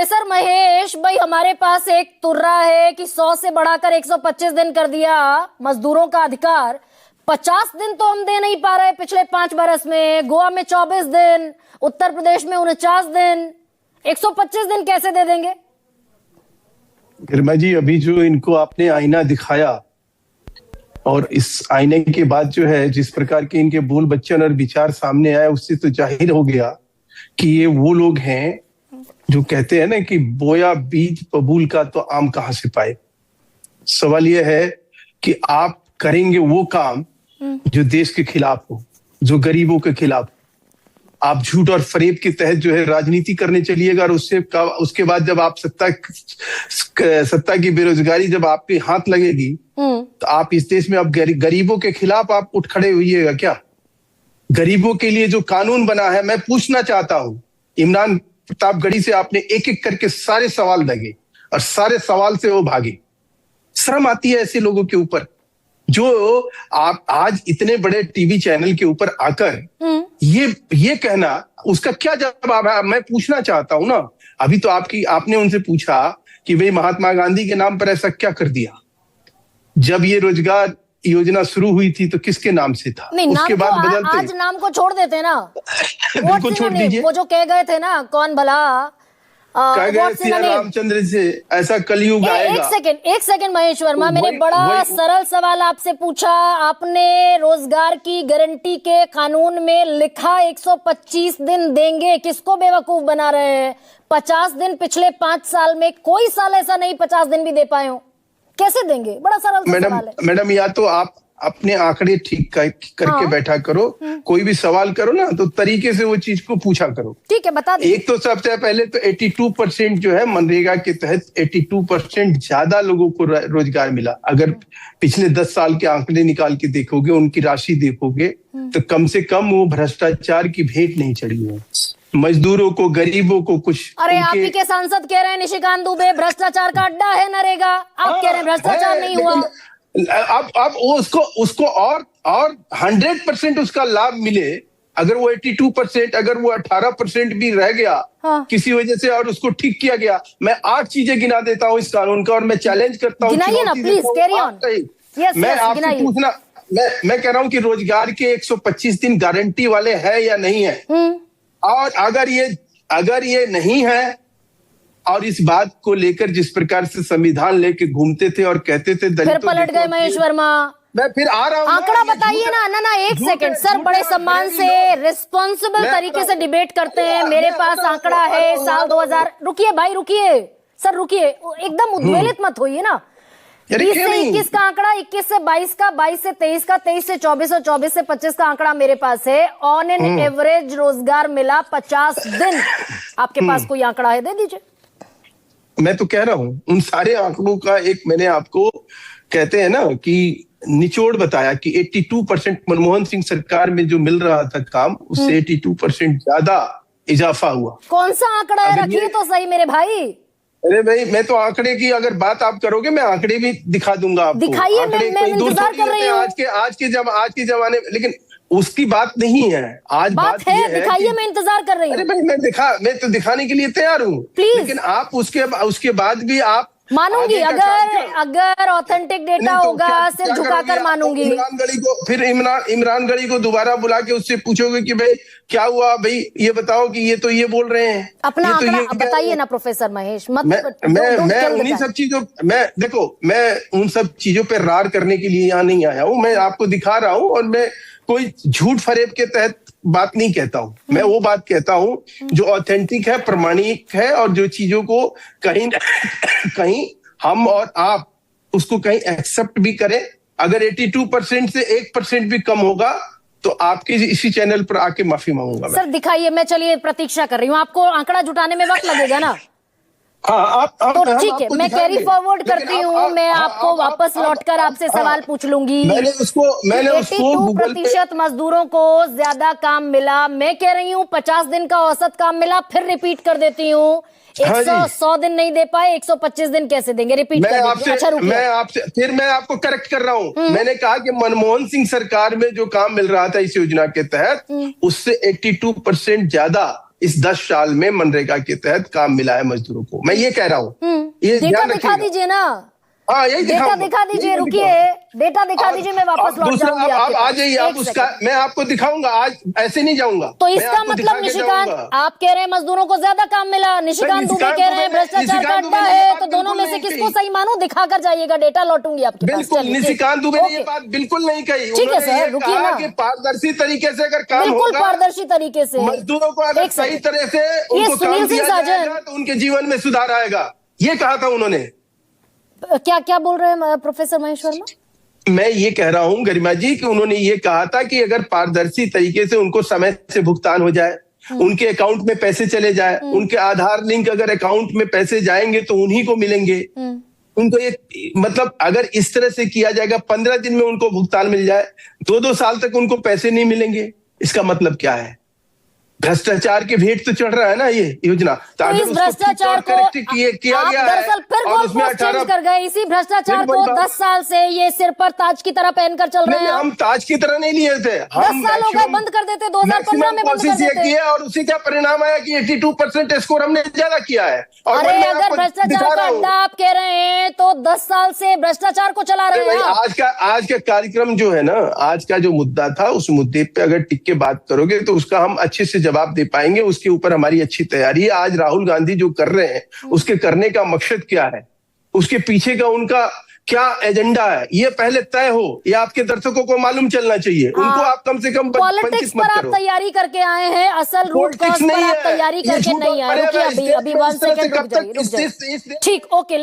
Professor Mahesh भाई, हमारे पास एक तुर्रा है कि 100 से बढ़ाकर 125 दिन कर दिया मजदूरों का अधिकार। 50 दिन तो हम दे नहीं पा रहे पिछले 5 बरस में। गोवा में 24 दिन, उत्तर प्रदेश में 49 दिन, 125 दिन कैसे दे देंगे? गरिमा जी, अभी जो इनको आपने आईना दिखाया और इस आईने के बाद जो है जिस प्रकार के इनके बोल बच्चन और विचार सामने आया, उससे तो जाहिर हो गया कि ये वो लोग हैं जो कहते हैं ना कि बोया बीज बबूल का तो आम कहां से पाए। सवाल यह है कि आप करेंगे वो काम जो देश के खिलाफ हो, जो गरीबों के खिलाफ। आप झूठ और फरेब के तहत जो है राजनीति करने चलिएगा और उसके बाद जब आप सत्ता की बेरोजगारी जब आपके हाथ लगेगी तो आप इस देश में अब गरीबों के खिलाफ आप उठ खड़े होइएगा क्या? गरीबों के लिए जो कानून बना है, मैं पूछना चाहता हूं, इमरान प्रतापगढ़ी से आपने एक एक करके सारे सवाल लगे और सारे सवाल से वो भागे। शर्म आती है ऐसे लोगों के ऊपर जो आप आज इतने बड़े टीवी चैनल के ऊपर आकर ये कहना, उसका क्या जवाब है? मैं पूछना चाहता हूं ना। अभी तो आपने उनसे पूछा कि भाई महात्मा गांधी के नाम पर ऐसा क्या कर दिया? जब ये रोजगार योजना शुरू हुई थी तो किसके नाम से था? नहीं, उसके नाम बाद तो बदलते। आज नाम को छोड़ देते ना। बिल्कुल छोड़ दीजिए। वो जो कह गए थे ना, कौन भला कह गए सिया रामचंद्र से ऐसा कलयुग आएगा। एक सेकंड महेश वर्मा, मैंने बड़ा सरल सवाल आपसे पूछा। आपने रोजगार की गारंटी के कानून में लिखा 125 दिन देंगे, किसको बेवकूफ बना रहे हैं? 50 दिन पिछले 5 साल में कोई साल ऐसा नहीं 50 दिन भी दे पाए हो, कैसे देंगे? बड़ा सरल सवाल है। मैडम, या तो आप अपने आंकड़े ठीक करके बैठा करो, कोई भी सवाल करो ना तो तरीके से वो चीज को पूछा करो। ठीक है, बता दीजिए। एक तो सबसे पहले तो 82% जो है मनरेगा के तहत 82% ज्यादा लोगों को रोजगार मिला। अगर पिछले 10 साल के आंकड़े निकाल के देखोगे, उनकी राशि देखोगे तो कम से कम वो भ्रष्टाचार की भेंट नहीं चढ़ी है। मजदूरों को, गरीबों को कुछ। अरे आप ही के सांसद कह रहे हैं निशिकांत दुबे भ्रष्टाचार का अड्डा है नरेगा, आप कह रहे हैं भ्रष्टाचार नहीं हुआ। अब उसको और 100% उसका लाभ मिले। अगर वो 82%, अगर वो 18% भी रह गया किसी वजह से और उसको ठीक किया गया, मैं 8 चीजें गिना देता हूं इस कानून का और मैं चैलेंज करता हूं। गिनाइए ना प्लीज, कैरी ऑन। मैं आपसे पूछना, मैं कह रहा हूं कि रोजगार के 125 दिन गारंटी वाले हैं या नहीं है? और अगर ये नहीं है, और इस बात को लेकर जिस प्रकार से संविधान लेके घूमते थे और कहते थे फिर पलट गए महेश वर्मा। मैं फिर आ रहा हूं। आंकड़ा बताइए ना। एक सेकंड सर, बड़े सम्मान से रिस्पॉन्सिबल तरीके से डिबेट करते हैं। मेरे पास आंकड़ा है साल 2000। रुकिए भाई, रुकिए सर, रुकिए, एकदम उद्वेलित मत होइए ना। 20 से 21 का आंकड़ा, 21 से 22 का, 22 से 23 का, 23 से 24 और 24 से 25 का आंकड़ा मेरे पास है। ऑन एन एवरेज रोजगार मिला 50 दिन। आपके पास कोई आंकड़ा है? दे दीजिए। मैं तो कह रहा हूं उन सारे आंकड़ों का एक मैंने आपको कहते हैं ना कि निचोड़ बताया कि 82% मनमोहन सिंह सरकार में जो मिल रहा था काम, उससे 82% ज्यादा इजाफा हुआ। कौन सा आंकड़ा है? रखिए तो सही मेरे भाई। अरे भाई, मैं तो आंकड़े की अगर बात आप करोगे, मैं आंकड़े भी दिखा दूंगा आपको। दिखाइए, मैं इंतजार कर रही हूँ। आज के जमाने में, लेकिन उसकी बात नहीं है। आज बात है, दिखाइए, मैं इंतजार कर रही हूँ। अरे भाई, मैं तो दिखाने के लिए तैयार हूँ, लेकिन आप उसके बाद भी आप मानूंगी। अगर ऑथेंटिक डेटा होगा सिर्फ झुकाकर मानूंगी। इमरान गढ़ी को दोबारा बुला के उससे पूछोगे कि भाई क्या हुआ, भाई ये बताओ कि ये तो ये बोल रहे हैं। अपना आंकड़ा बताइए ना प्रोफेसर महेश। मैं उन्हीं सब चीजों, मैं उन सब चीजों पे रार करने के लिए यहाँ नहीं आया हूँ। मैं आपको दिखा रहा हूँ और मैं कोई झूठ फरेब के तहत बात नहीं कहता हूं। मैं वो बात कहता हूं जो ऑथेंटिक है, प्रमाणिक है और जो चीजों को कहीं कहीं हम और आप उसको कहीं एक्सेप्ट भी करें। अगर 82% से 1% भी कम होगा तो आपके इसी चैनल पर आके माफी मांगूंगा। सर दिखाइए, मैं चलिए प्रतीक्षा कर रही हूँ। आपको आंकड़ा जुटाने में वक्त लगेगा ना? तो ठीक है, मैं कैरी फॉरवर्ड करती हूँ। मैं आपको वापस लौटकर आपसे सवाल पूछ लूंगी। मैंने उसको 82% मजदूरों को ज्यादा काम मिला। मैं कह रही हूँ 50 दिन का औसत काम मिला। फिर रिपीट कर देती हूँ, 100 दिन नहीं दे पाए, 125 दिन कैसे देंगे? रिपीट कर देती हूँ। अच्छा, फिर मैं आपको करेक्ट कर रहा हूँ। मैंने कहा कि मनमोहन सिंह सरकार में जो काम मिल रहा था इस योजना के तहत, उससे 82% ज्यादा इस 10 साल में मनरेगा के तहत काम मिला है मजदूरों को। मैं ये कह रहा हूँ, ये डेटा ध्यान दिखा रखिएगा। दीजिए ना, हाँ, यही डेटा दिखाऊंगा। दिखा दीजिए, यही रुकिए, दिखाऊंगा। डेटा दिखा दीजिए, मैं वापस लौट दूसरा जाऊंगी आप आपके आ पास। जाइए, एक आप उसका सेकंड। मैं आपको दिखाऊंगा, आज ऐसे नहीं जाऊंगा। तो मैं इसका आपको दिखा मतलब के निशिकांत, जाऊंगा। आप कह रहे हैं मजदूरों को ज्यादा काम मिला, निशिकांत दुबे कह रहे हैं भ्रष्टाचार का अड्डा है, तो दोनों में से किसको सही मानो दिखा कर जाइएगा, डेटा लौटूंगी आपके पास। बिल्कुल, चलिए, निशिकांत दुबे ने ये ओके। बात बिल्कुल नहीं कही। ठीक है उन्होंने सर, ये रुकिए कहा ना। कि पारदर्शी तरीके से अगर काम बिल्कुल होगा, पारदर्शी तरीके से मजदूरों को अगर एक सही सेकंड। तरह से ये उनको सुनील काम सिंह दिया साजन जाएगा तो उनके जीवन में सुधार आएगा, ये कहा था उन्होंने। क्या क्या बोल रहे हैं प्रोफेसर महेश वर्मा? मैं ये कह रहा हूं गरिमा जी कि उन्होंने ये कहा था कि अगर पारदर्शी तरीके से उनको समय से भुगतान हो जाए, उनके अकाउंट में पैसे चले जाए, उनके आधार लिंक अगर अकाउंट में पैसे जाएंगे तो उन्हीं को मिलेंगे। उनको ये मतलब अगर इस तरह से किया जाएगा, 15 दिन में उनको भुगतान मिल जाए, 2-2 साल तक उनको पैसे नहीं मिलेंगे, इसका मतलब क्या है? भ्रष्टाचार के भेंट तो चढ़ रहा है ना ये योजना। तो अगर इस उसको भ्रष्टाचार को किया आप गया है दरअसल फिर और उसमें गोलपोस्ट चेंज 18 कर गए। इसी भ्रष्टाचार फिर को वही बात। 10 साल से ये सिर पर ताज की तरह पहनकर चल रहे नहीं, हैं आप। हम ताज की तरह नहीं लिए थे। 10 साल हो गए, बंद कर देते, 2015 में बंद कर कोशिश ये देते। की है और उसी का परिणाम आया कि 82% स्कोर हमने ज्यादा किया है। और अरे मैं अगर आपको भ्रष्टाचार दिखा का रहा हूं। अड्डा आप कह रहे हैं तो 10 साल से भ्रष्टाचार को चला अरे रहे भाई, हैं आप। आज का कार्यक्रम जो है ना, आज का जो मुद्दा था, उस मुद्दे पे अगर टिक के बात करोगे तो उसका हम अच्छे से जवाब दे पाएंगे। उसके ऊपर हमारी अच्छी तैयारी है। आज राहुल गांधी जो कर रहे हैं, उसके करने का मकसद क्या है, उसके पीछे का उनका क्या एजेंडा है, ये पहले तय हो। ये आपके दर्शकों को मालूम चलना चाहिए। उनको आप कम से कम पॉलिटिक्स वंचित पर मत आप करो। तैयारी करके आए हैं, असल रूट पॉलिटिक्स कॉज पर नहीं आप है, तैयारी ये करके झूठ नहीं आए। अरे रुकिए भाई, अभी इस अभी तरह 1 से सेकंड कब रुक जाइए, तक रुक जाइए। इस ठीक, ओके।